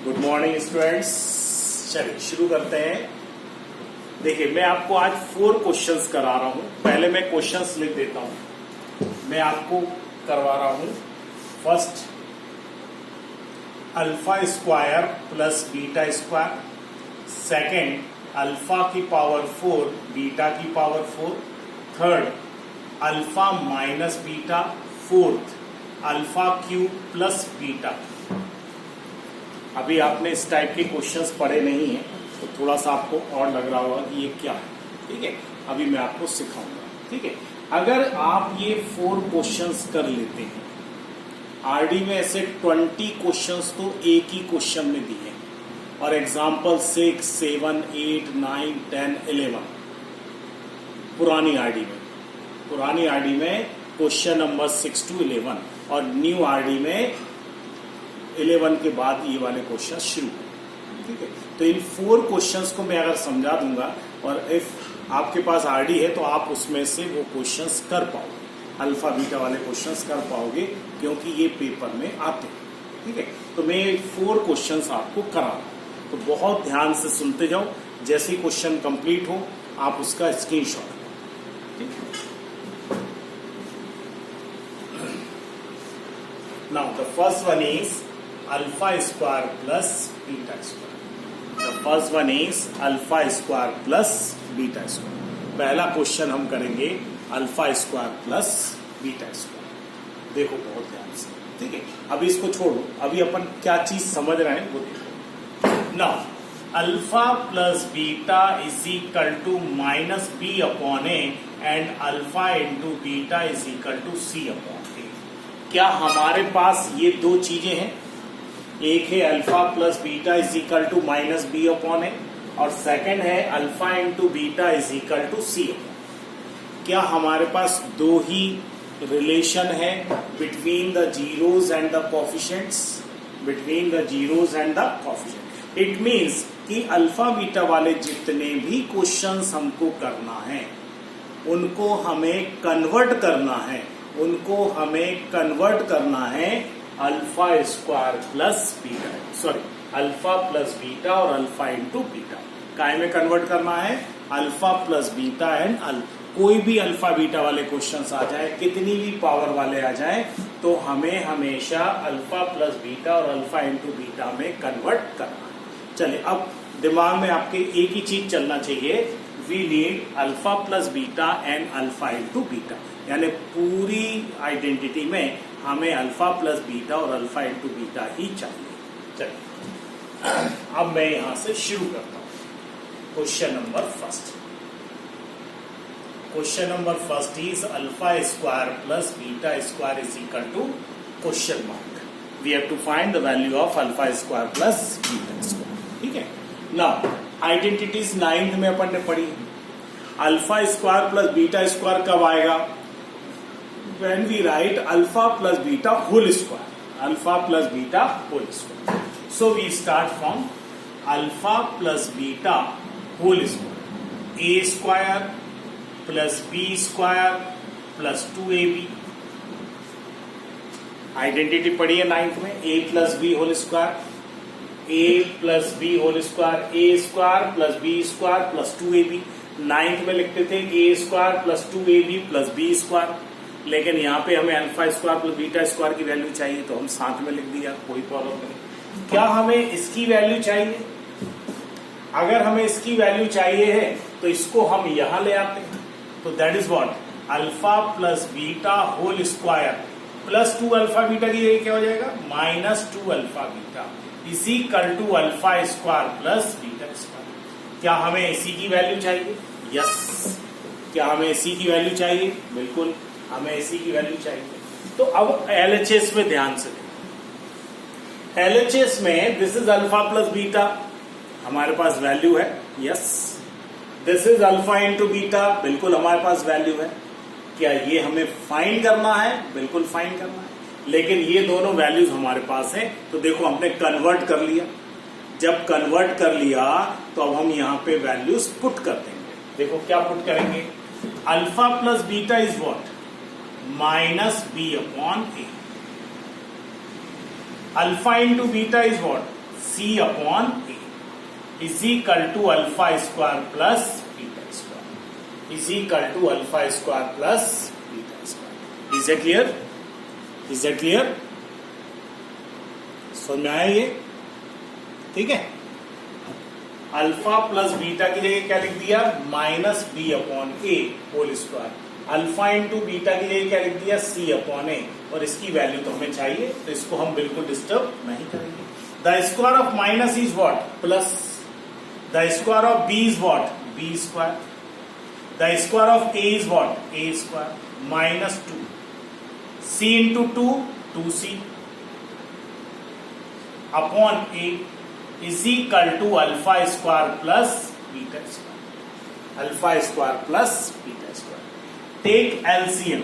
Good morning students. चलिए शुरू करते हैं। देखिए मैं आपको आज 4 क्वेश्चंस करा रहा हूं। पहले मैं क्वेश्चंस लिख देता हूं। मैं आपको करवा रहा हूं first alpha square plus beta square, second alpha की पावर 4 बीटा की power 4, third alpha minus beta, fourth alpha cube plus beta. अभी आपने इस टाइप के क्वेश्चंस पढ़े नहीं हैं तो थोड़ा सा आपको और लग रहा होगा कि ये क्या है। ठीक है, अभी मैं आपको सिखाऊंगा। ठीक है, अगर आप ये 4 क्वेश्चंस कर लेते हैं, आरडी में ऐसे 20 क्वेश्चंस तो एक ही क्वेश्चन में दिए हैं और एग्जाम्पल 6, 7, 8, 9, 10, 11 पुरानी आरडी में क्वेश्चन नंबर 6 to 11 और न्यू आरडी में 11 के बाद ये वाले क्वेश्चन शुरू। ठीक है, तो इन 4 क्वेश्चंस को मैं अगर समझा दूंगा और इफ आपके पास आरडी है तो आप उसमें से वो क्वेश्चंस कर पाओगे, अल्फा बीटा वाले क्वेश्चंस कर पाओगे क्योंकि ये पेपर में आते हैं। ठीक है, तो मैं 4 क्वेश्चंस आपको करा रहा हूं, तो बहुत ध्यान से सुनते जाओ। जैसे ही क्वेश्चन कंप्लीट हो आप उसका स्क्रीनशॉट लो। ठीक है, now the first one is alpha square plus beta square. The first one is alpha square plus beta square. पहला क्वेश्चन हम करेंगे alpha square plus beta square. देखो बहुत ध्यान से। ठीक है, अभी इसको छोड़ो, अभी अपन क्या चीज समझ रहे हैं वो देखो। Now alpha plus beta is equal to minus b upon a and alpha into beta is equal to c upon a. क्या हमारे पास ये 2 चीजें हैं? एक है alpha plus beta is equal to minus b upon a और second है alpha into beta is equal to c upon. क्या हमारे पास 2 ही रिलेशन है between the zeros and the coefficients? Between the zeros and the coefficient. It means कि alpha beta वाले जितने भी क्वेश्चंस हमको करना है उनको हमें कन्वर्ट करना है alpha square plus beta, sorry alpha plus beta और अल्फा इंटू बीटा। काय में कन्वर्ट करना है? अल्फा प्लस बीटा एंड कोई भी अल्फा बीटा वाले क्वेश्चंस आ जाए, कितनी भी पावर वाले आ जाए, तो हमें हमेशा अल्फा प्लस बीटा और अल्फा इंटू बीटा में कन्वर्ट करना है। चलिए अब दिमाग में आपके एक ही चीज चलना चाहिए, we need alpha plus beta and alpha into beta, यानी पूरी आइडेंटिटी में हमें अल्फा प्लस बीटा और अल्फा इंटू बीटा ही चाहिए। चलिए अब मैं यहां से शुरू करता हूं। Question number first is alpha square plus beta square is equal to question mark. We have to find the value of alpha square plus beta square. ठीक है, नाउ आइडेंटिटीज 9th में अपन ने पढ़ी। Alpha square plus beta square कब आएगा? when we write alpha plus beta whole square, alpha plus beta whole square. So we start from alpha plus beta whole square, a square plus b square plus 2ab. Identity पढ़ी है 9th में, a plus b whole square, a plus b whole square, a square plus b square plus 2ab। 9th में लिखते थे a square plus 2ab plus b square, लेकिन यहाँ पे हमें alpha square plus beta square की value चाहिए तो हम साथ में लिख दिया, कोई प्रॉब्लम नहीं। क्या हमें इसकी वैल्यू चाहिए? अगर हमें इसकी वैल्यू चाहिए है तो इसको हम यहां ले आते हैं, तो that is what alpha plus beta whole square plus 2 alpha beta की जगह क्या हो जाएगा? Minus 2 alpha beta is equal to alpha square plus beta square. क्या हमें इसी की वैल्यू चाहिए? यस। क्या हमें इसी की वैल्यू चाहिए? बिल्कुल हमें इसी की वैल्यू चाहिए। तो अब एलएचएस में ध्यान से देखो। एलएचएस में this is alpha plus beta, हमारे पास वैल्यू है, yes. This is alpha into beta, बिल्कुल हमारे पास वैल्यू है। क्या ये हमें फाइंड करना है? बिल्कुल फाइंड करना है, लेकिन ये दोनों वैल्यूज हमारे पास है तो देखो हमने कन्वर्ट कर लिया। जब कन्वर्ट कर लिया तो अब हम यहाँ पे वैल्यूज पुट कर देंगे। देखो क्या पुट करेंगे? Alpha plus beta is what? Minus b upon a. Alpha into beta is what? C upon a is equal to alpha square plus beta square is equal to alpha square plus beta square. Is it clear? Is it clear? समझ में आया ये? ठीक है। Alpha plus beta की जगह क्या लिख दिया? Minus b upon a whole square. Alpha into beta की जगह क्या लिख दिया? C upon a. और इसकी वैल्यू तो हमें चाहिए, तो इसको हम बिल्कुल डिस्टर्ब नहीं करेंगे। The square of minus is what? Plus. The square of b is what? B square. The square of a is what? A square minus 2 c into 2 2c upon a is equal to alpha square plus beta square. Alpha square plus beta square. Take LCM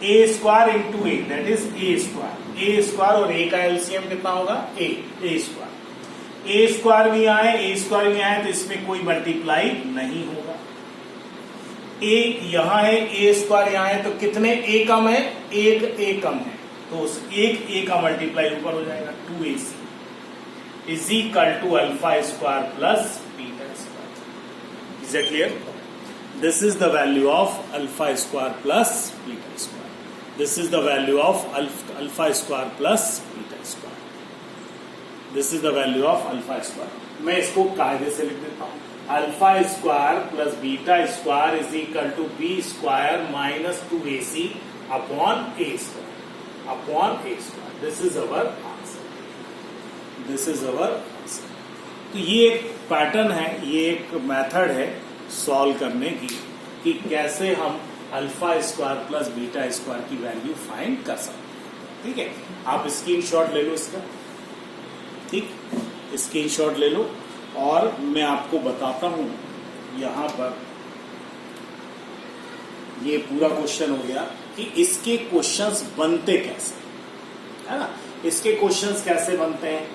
a square into a that is a square. A square और a का LCM कितना होगा? ए square. A square भी आए, ए square भी आए, तो इसमें कोई मल्टीप्लाई नहीं होगा। ए यहां है, ए स्क्वायर यहां है, तो कितने ए कम है? एक ए कम है, तो उस एक ए का मल्टीप्लाई ऊपर हो जाएगा 2ac is equal to alpha square plus beta square. Is it clear? This is the value of alpha square plus beta square. This is the value of alpha square plus beta square. This is the value of alpha square. मैं इसको कायदे से लिख देता हूं। Alpha square plus beta square is equal to b square minus 2ac upon a square upon a square. This is our answer. This is our answer. तो ये एक पैटर्न है, ये एक मेथड है सॉल्व करने की कि कैसे हम alpha square plus beta square की वैल्यू फाइंड कर सकते हैं। ठीक है, आप स्क्रीनशॉट ले लो इसका। ठीक, स्क्रीनशॉट ले लो और मैं आपको बताता हूं यहां पर ये पूरा क्वेश्चन हो गया कि इसके क्वेश्चंस बनते कैसे, है ना? इसके क्वेश्चंस कैसे बनते हैं?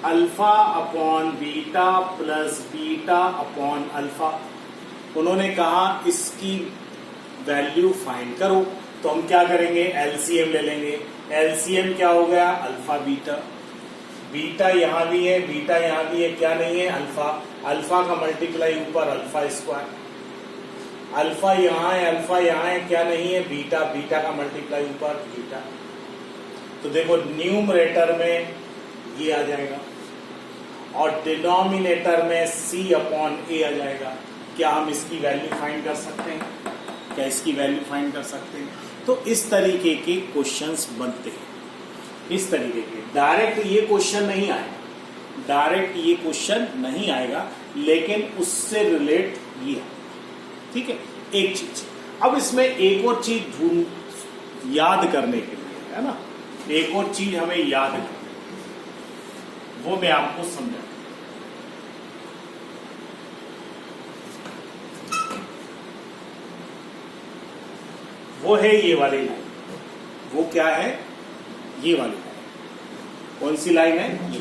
Alpha upon beta plus beta upon alpha. उन्होंने कहा इसकी वैल्यू फाइंड करो, तो हम क्या करेंगे? एलसीएम ले लेंगे। एलसीएम क्या हो गया? Alpha beta. बीटा यहां भी है, बीटा यहां भी है, क्या नहीं है? अल्फा। अल्फा का मल्टीप्लाई ऊपर अल्फा स्क्वायर। अल्फा यहां है, अल्फा यहां है, क्या नहीं है? बीटा। बीटा का मल्टीप्लाई ऊपर बीटा। तो देखो न्यूमरेटर में ये आ जाएगा और डिनोमिनेटर में सी अपॉन ए आ जाएगा। क्या हम इसकी वैल्यू फाइंड कर सकते हैं? क्या इसकी वैल्यू फाइंड कर सकते हैं? तो इस तरीके के क्वेश्चंस बनते हैं। इस तरीके के डायरेक्ट ये क्वेश्चन नहीं आएगा, डायरेक्ट ये क्वेश्चन नहीं आएगा, लेकिन उससे रिलेट ये है। ठीक है, एक चीज। अब इसमें एक और चीज ढूंढ याद करने के लिए, है ना, एक और चीज हमें याद करनी, वो मैं आपको समझा। वो है ये वाली लाइन। वो क्या है? ये वाली लाइन। कौन सी लाइन है? ये।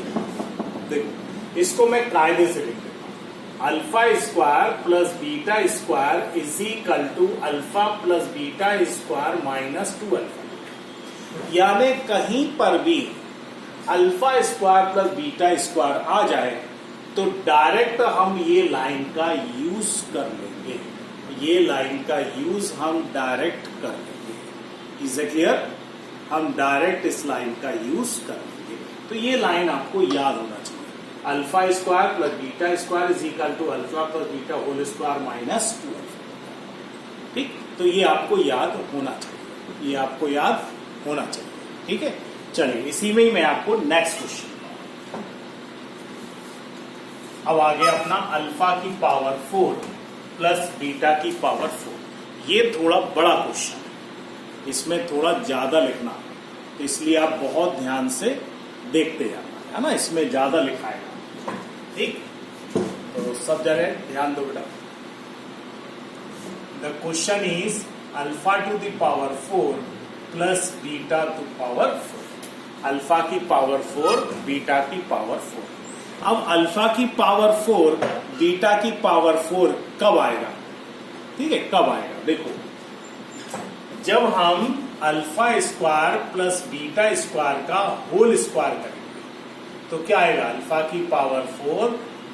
देखो, इसको मैं कायदे से लिख देता हूं। Alpha square plus beta square is equal to alpha plus beta square minus 2 alpha. यानी कहीं पर भी alpha square plus beta square आ जाए तो डायरेक्ट हम ये लाइन का यूज कर लेंगे। ये लाइन का यूज हम डायरेक्ट कर लेंगे। Is it clear? हम डायरेक्ट इस लाइन का यूज कर लेंगे। तो ये लाइन आपको याद होना चाहिए। Alpha square plus beta square is equal to alpha plus beta whole square minus 2 alpha. ठीक, तो ये आपको याद होना चाहिए, ये आपको याद होना चाहिए। ठीक है, चलिए इसी में ही मैं आपको नेक्स्ट क्वेश्चन। अब आ गया अपना अल्फा की पावर 4 प्लस बीटा की पावर 4। ये थोड़ा बड़ा क्वेश्चन है, इसमें थोड़ा ज्यादा लिखना है, तो इसलिए आप बहुत ध्यान से देखते जाना, है ना। इसमें ज्यादा लिखा है, ठीक, तो सब जगह ध्यान दो बेटा। The question is alpha to the power 4 plus beta two power 4। Alpha की पावर 4, बीटा की पावर 4। अब अल्फा की पावर 4 बीटा की पावर 4 कब आएगा? ठीक है, कब आएगा? देखो, जब हम alpha square plus beta square का होल स्क्वायर करेंगे, तो क्या आएगा, अल्फा की पावर 4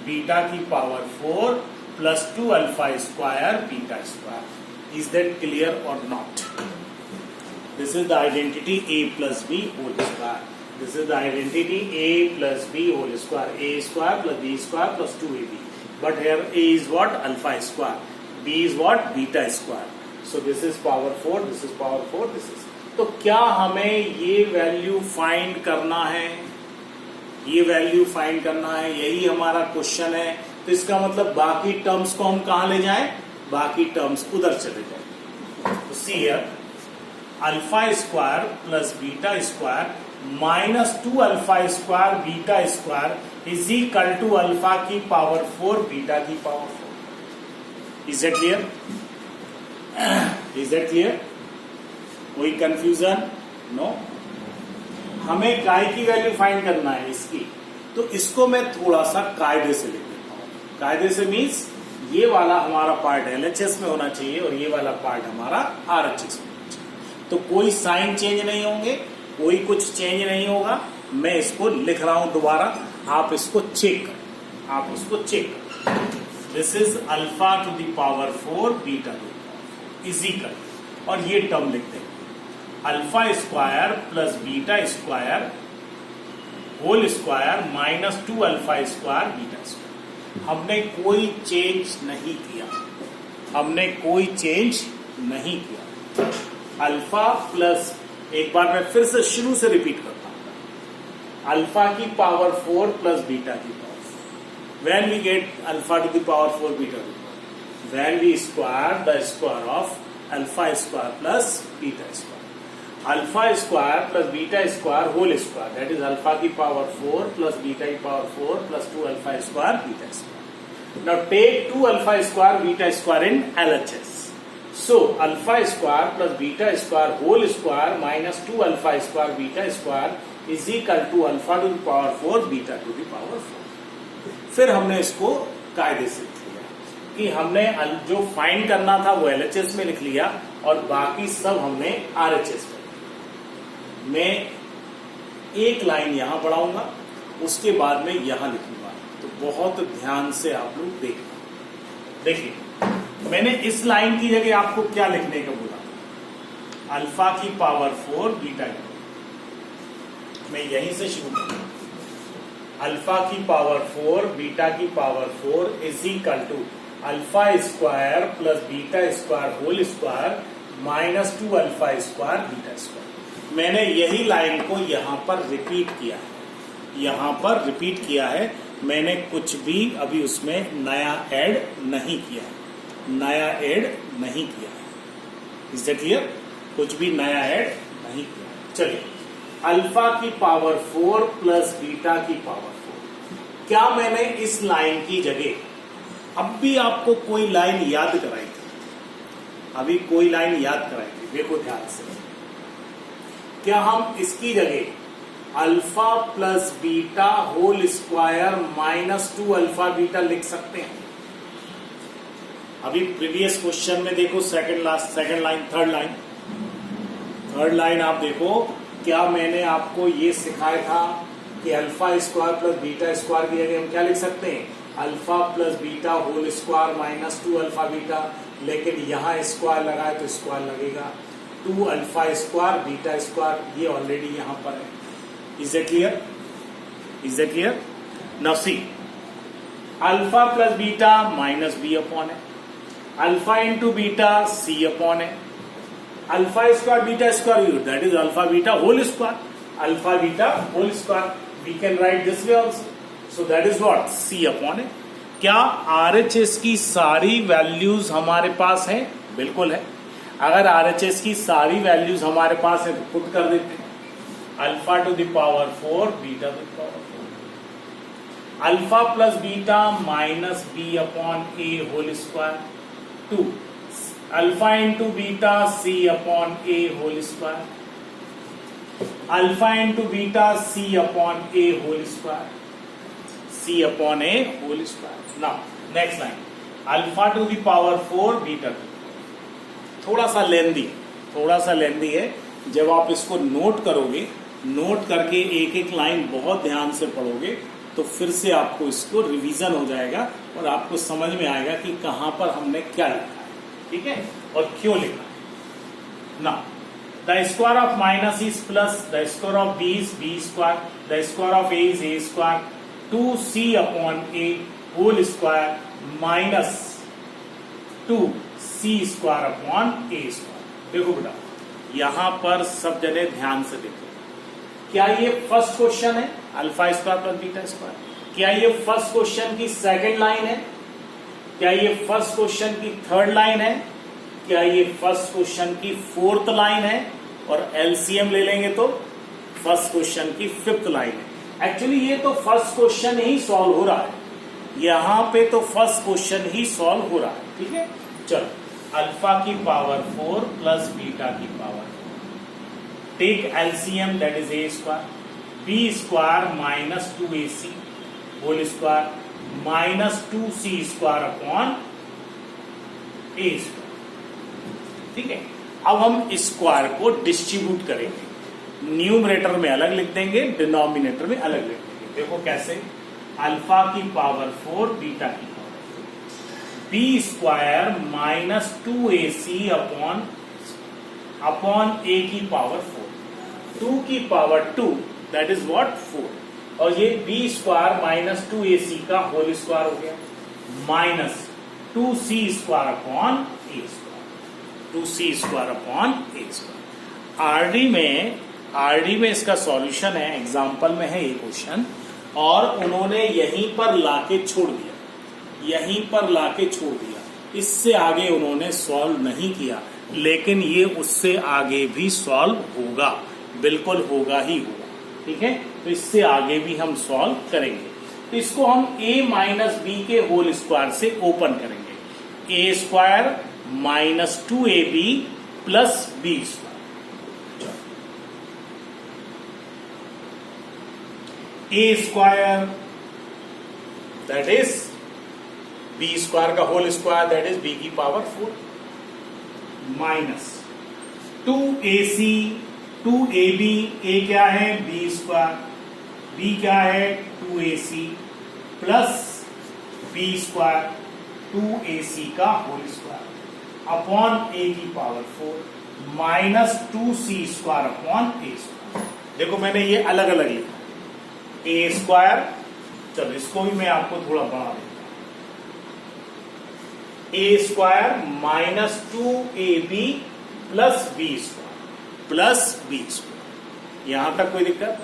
बीटा की power 4 plus 2 alpha square beta square. Is that clear और not? This is the identity a plus b whole square. This is the identity a plus b whole square. a square plus b square plus 2ab. But here a is what, alpha square. b is what, beta square. So this is power 4, this is power 4, this is. तो क्या हमें ये value find करना है? ये value find करना है, यही हमारा क्वेश्चन है. तो इसका मतलब बाकी टर्म्स को हम कहां ले जाएं? बाकी टर्म्स उधर चले जाएं. तो see here, alpha square plus beta square minus 2 alpha square beta square is equal to alpha की पावर 4 बीटा की power 4. Is that clear? Is that clear? कोई कंफ्यूजन? नो. हमें काय की वैल्यू फाइंड करना है इसकी. तो इसको मैं थोड़ा सा कायदे से लिख देता हूं. कायदे से मीन्स ये वाला हमारा पार्ट LHS में होना चाहिए और ये वाला पार्ट हमारा RHS में होना चाहिए. तो कोई साइन चेंज नहीं होंगे, कोई कुछ चेंज नहीं होगा. मैं इसको लिख रहा हूं दोबारा, आप इसको चेक करें. आप इसको चेक करें. This is alpha to the power 4 beta to the power 4 is equal, और ये टर्म लिखते हैं alpha square plus beta square whole square minus 2 alpha square beta square. हमने कोई चेंज नहीं किया. हमने कोई चेंज नहीं किया. अल्फा प्लस, एक बार मैं फिर से शुरू से रिपीट करता हूं. अल्फा की पावर 4 प्लस बीटा की power 4. When we get alpha to the power 4 beta to the power, when we square the square of alpha square plus beta square. Alpha square plus beta square whole square, that is alpha की power 4 plus beta की power 4 plus 2 alpha square beta square. Now take 2 alpha square beta square in LHS. So alpha square plus beta square whole square minus 2 alpha square beta square is equal to alpha to the power 4 beta to the power 4. फिर हमने इसको कायदे से लिख लिया कि हमने जो फाइंड करना था वो LHS में लिख लिया और बाकी सब हमने RHS में. मैं एक लाइन यहां पढ़ाऊंगा, उसके बाद में यहां लिखूंगा. तो बहुत ध्यान से आप लोग देखना. देखिए, मैंने इस लाइन की जगह आपको क्या लिखने का बोला? अल्फा की पावर 4 बीटा की. मैं यहीं से शुरू करूंगा. अल्फा की पावर 4 बीटा की power 4 is equal to alpha square plus beta square whole square minus 2 alpha square beta square. मैंने यही लाइन को यहां पर रिपीट किया है. यहां पर रिपीट किया है. मैंने कुछ भी अभी उसमें नया ऐड नहीं किया है. नया ऐड नहीं किया है. Is that clear? कुछ भी नया ऐड नहीं किया. चलिए, अल्फा की पावर 4 प्लस बीटा की पावर 4. क्या मैंने इस लाइन की जगह अब भी आपको कोई लाइन याद कराई थी? अभी कोई लाइन याद कराई थी. देखो ध्यान से. क्या हम इसकी जगह alpha plus beta whole square minus 2 alpha beta लिख सकते हैं? अभी प्रीवियस क्वेश्चन में देखो, सेकंड लाइन, थर्ड लाइन आप देखो. क्या मैंने आपको ये सिखाया था कि alpha square plus beta square की जगह हम क्या लिख सकते हैं? Alpha plus beta whole square minus 2 alpha beta. लेकिन यहां स्क्वायर लगाए तो स्क्वायर लगेगा. 2 अल्फा स्क्वायर बीटा स्क्वायर, ये ऑलरेडी यहां पर है. Is it clear? Is it clear? Now see, alpha plus beta minus b upon है. Alpha into beta c upon है. Alpha square beta square, that is alpha beta whole square. Alpha beta whole square, we can write this way also. So that is what, c upon है. क्या RHS की सारी values हमारे पास है? बिल्कुल है. अगर RHS की सारी वैल्यूज हमारे पास है तो पुट कर देते हैं. Alpha to the power 4 beta to the power 4. Alpha plus beta minus b upon a whole square. 2 alpha into beta c upon a whole square. Alpha into beta c upon a whole square. C upon a whole square. Now next line, alpha to the power 4 beta to. थोड़ा सा लेंदी है. जब आप इसको note करोगे note करके एक एक लाइन बहुत ध्यान से पढ़ोगे तो फिर से आपको इसको रिवीजन हो जाएगा और आपको समझ में आएगा कि कहां पर हमने क्या लिखा है, ठीक है, और क्यों लिखा है ना। The square of minus is plus, the square of b is b square, the square of a is a square, 2c upon a whole square minus 2c square upon a square. देखो बेटा, यहां पर सब जगह ध्यान से देखो, क्या ये फर्स्ट क्वेश्चन है alpha square plus beta square? क्या ये फर्स्ट क्वेश्चन की सेकंड लाइन है? क्या ये फर्स्ट क्वेश्चन की थर्ड लाइन है? क्या ये फर्स्ट क्वेश्चन की फोर्थ लाइन है? और एलसीएम ले लेंगे तो फर्स्ट क्वेश्चन की फिफ्थ लाइन है। एक्चुअली ये तो फर्स्ट क्वेश्चन ही सॉल्व हो रहा है, यहां पे तो फर्स्ट क्वेश्चन ही सॉल्व हो रहा है, ठीक है। चलो, अल्फा की पावर 4 प्लस बीटा की power 4, take LCM that is a square, b square minus 2ac whole square minus 2c square upon a square, ठीक है। अब हम स्क्वायर को डिस्ट्रीब्यूट करेंगे, न्यूमरेटर में अलग लिख देंगे, डिनोमिनेटर में अलग लिख देंगे। देखो कैसे, अल्फा की पावर 4 बीटा की power 4, b square minus 2ac upon a की पावर 4, 2 की पावर 2 दैट इज व्हाट 4, और ये बी स्क्वायर माइनस 2ac का होल स्क्वायर हो गया minus 2c square upon a square, 2c square upon a square. RD में इसका सॉल्यूशन है, एग्जाम्पल में है ये क्वेश्चन, और उन्होंने यहीं पर लाके छोड़ दिया, यहीं पर लाके छोड़ दिया, इससे आगे उन्होंने सॉल्व नहीं किया, लेकिन ये उससे आगे भी सॉल्व होगा, बिल्कुल होगा ही होगा, ठीक है। तो इससे आगे भी हम सॉल्व करेंगे। तो इसको हम a माइनस बी के होल स्क्वायर से ओपन करेंगे, a square minus 2ab plus b square, a square that is b square का whole square that is b की power 4 minus 2ac 2ab, a क्या है बी स्क्वायर, बी क्या है 2ac plus b square 2ac का whole square upon a की power 4 minus 2c square upon a square. देखो मैंने ये अलग अलग लिखा, ए स्क्वायर, चलो इसको भी मैं आपको थोड़ा बढ़ा देता हूं, a square minus 2ab plus b square plus b square. यहां तक कोई दिक्कत?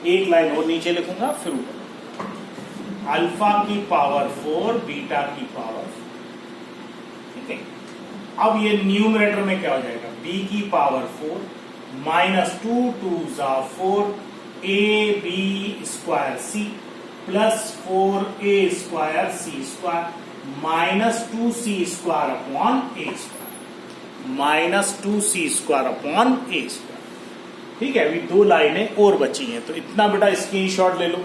एक लाइन और नीचे लिखूंगा फिर ऊपर, अल्फा की पावर 4 बीटा की पावर 4, ठीक है। अब ये न्यूमरेटर में क्या हो जाएगा, बी की power 4 minus 2 2 4 a b square c plus 4a square c square minus 2c square upon a square, minus 2c square upon a square, ठीक है। अभी 2 लाइनें और बची हैं, तो इतना बेटा स्क्रीनशॉट ले लो,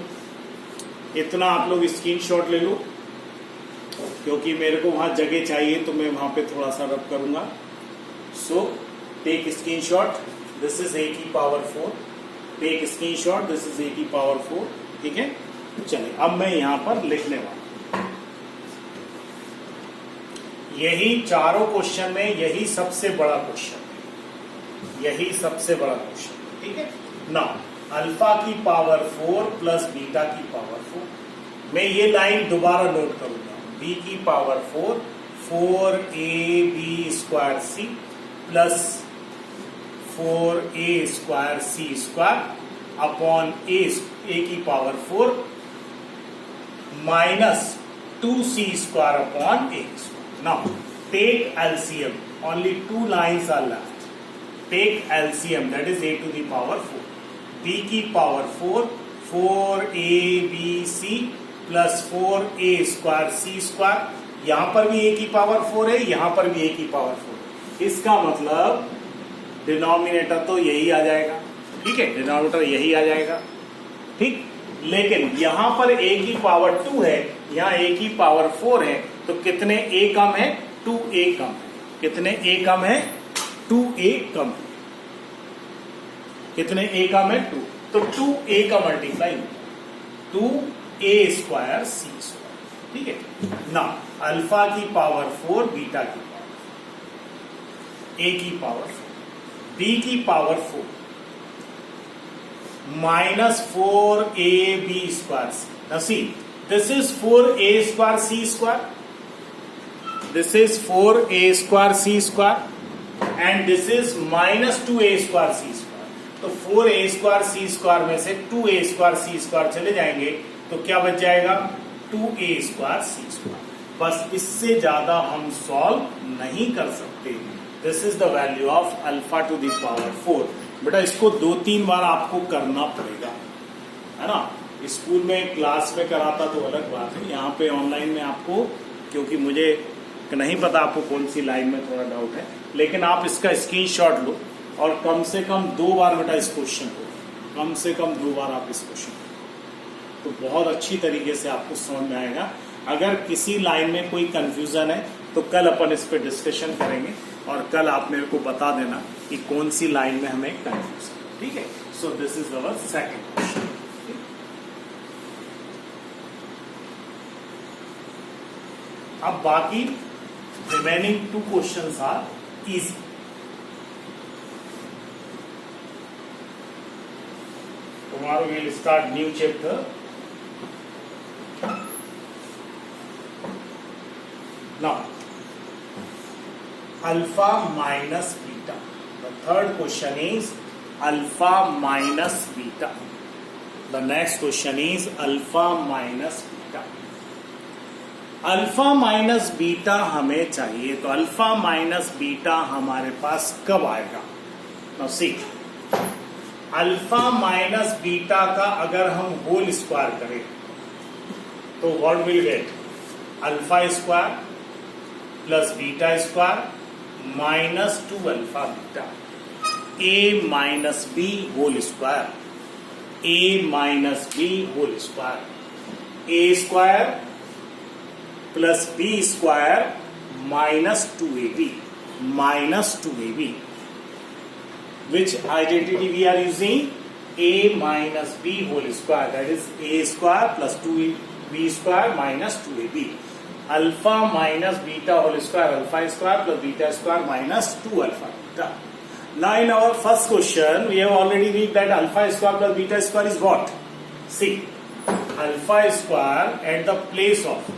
इतना आप लोग स्क्रीनशॉट ले लो, क्योंकि मेरे को वहां जगह चाहिए तो मैं वहां पे थोड़ा सा रब करूंगा। So take screenshot, this is a की power 4, take screenshot, this is a की पावर 4, ठीक है। चलिए अब मैं यहां पर लिखने वाला, यही चारों क्वेश्चन में यही सबसे बड़ा क्वेश्चन है, यही सबसे बड़ा क्वेश्चन, ठीक है ना। अल्फा की पावर 4 प्लस बीटा की पावर 4, मैं ये लाइन दोबारा नोट करूंगा, बी की power 4 4ab square c plus 4a square c square upon a की power 4 minus 2c square upon a square. Now take LCM, only 2 lines are left, take LCM that is a to the power 4, b की power 4 4abc plus 4a square c square, यहां पर भी a की power 4 है, यहां पर भी a की पावर 4, इसका मतलब डिनोमिनेटर तो यही आ जाएगा, ठीक है, डिनोमिनेटर यही आ जाएगा, ठीक। लेकिन यहां पर a की पावर 2 है, यहां a की पावर 4 है, तो कितने a कम है, 2a कम है, कितने a कम है, 2a कम है, कितने a का में 2, तो 2a का multiply 2a square c square, ठीक है ना। अल्फा की पावर 4, बीटा की पावर, a की पावर 4, b की power 4 minus 4ab square c। Now see, this is 4a square c square, this is 4a square c square and this is minus 2a square c square। तो 4a square c square में से 2a square c square चले जाएंगे तो क्या बच जाएगा 2a square c square। बस इससे ज्यादा हम सॉल्व नहीं कर सकते। This is the value of alpha to the power 4। बेटा इसको 2-3 बार आपको करना पड़ेगा, है ना। स्कूल में क्लास में कराता तो अलग बात है, यहाँ पे ऑनलाइन में आपको, क्योंकि मुझे नहीं पता आपको कौन सी लाइन में थोड़ा डाउट है, लेकिन आप इसका स्क्रीनशॉट लो और कम से कम 2 बार बेटा इस क्वेश्चन को, कम से कम 2 बार आप इस क्वेश्चन को, तो बहुत अच्छी तरीके से आपको समझ में आएगा। अगर किसी लाइन में कोई कंफ्यूजन है तो कल अपन इस पर डिस्कशन करेंगे और कल आप मेरे को बता देना कि कौन सी लाइन में हमें कंफ्यूजन, ठीक है। So this is our second question. अब बाकी remaining 2 questions are easy. Tomorrow we will start new chapter. Now, alpha minus beta. The third question is alpha minus beta. The next question is alpha minus beta. Alpha minus beta हमें चाहिए, तो alpha minus beta हमारे पास कब आएगा। Now see, alpha minus beta का अगर हम होल स्क्वायर करें तो what will get, alpha square plus beta square minus 2 alpha beta, a minus b whole square, a minus b whole square, a square plus b square minus 2ab, minus 2ab, which identity we are using, a minus b whole square, that is a square plus 2b square minus 2ab, alpha minus beta whole square, alpha square plus beta square minus 2 alpha beta. Now in our first question we have already read that alpha square plus beta square is what? See, alpha square at the place of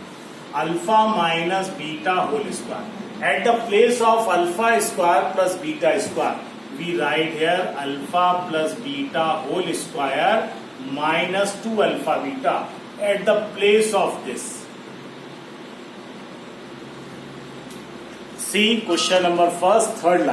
alpha minus beta whole square, at the place of alpha square plus beta square we write here alpha plus beta whole square minus 2 alpha beta at the place of this. See question number first, third line.